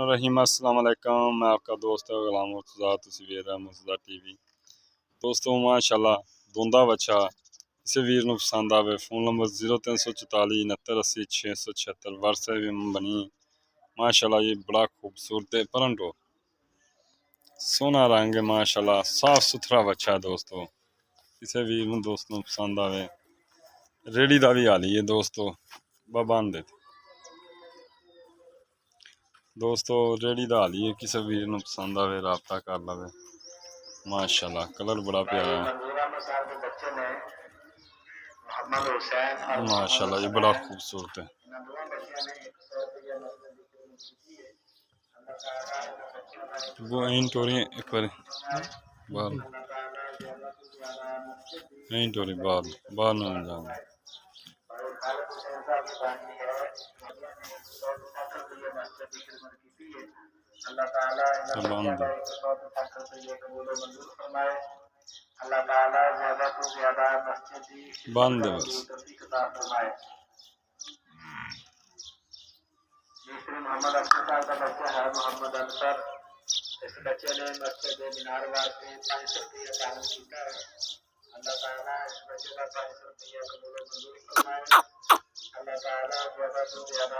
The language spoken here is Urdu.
الرحیم السلام علیکم، میں آپ کا دوست غلام مرتضیٰ تصویر مرتضیٰ ٹی وی۔ دوستوں ماشاءاللہ دوندا بچہ اسے ویر نو پسند آوے فون نمبر 0344 69 80 676 واٹس ایپ بنی ماشاءاللہ۔ یہ بڑا خوبصورت ہے پرنٹو سونا رنگ ہے ماشاءاللہ، صاف ستھرا بچہ ہے دوستو، اسے ویر نو دوستوں پسند آوے ریڑی دا بھی حالی ہے دوستو بابان دے دوستو ریڑی دا حالی ہے، کسی ویر نو پسند آوے رابطہ کر لوے ماشاءاللہ۔ کلر بڑا پیارا ہے ماشاءاللہ، یہ بڑا خوبصورت ہے۔ وہ این ٹوری ایک بار باہر این ٹوری باہر نہ جانا اللہ تعالیٰ زیادہ تو زیادہ مسجد بند بس فرمائے۔ دوسرے محمد افسر صاحب کا بچہ ہے محمد انصر، اس بچے نے مسجد مینار واسطے 500 روپیہ دان کیتا ہے۔ اللہ تعالیٰ اس بچے کا 500 روپیہ قبول و منظور فرمائے۔ اللہ تعالیٰ زیادہ تو زیادہ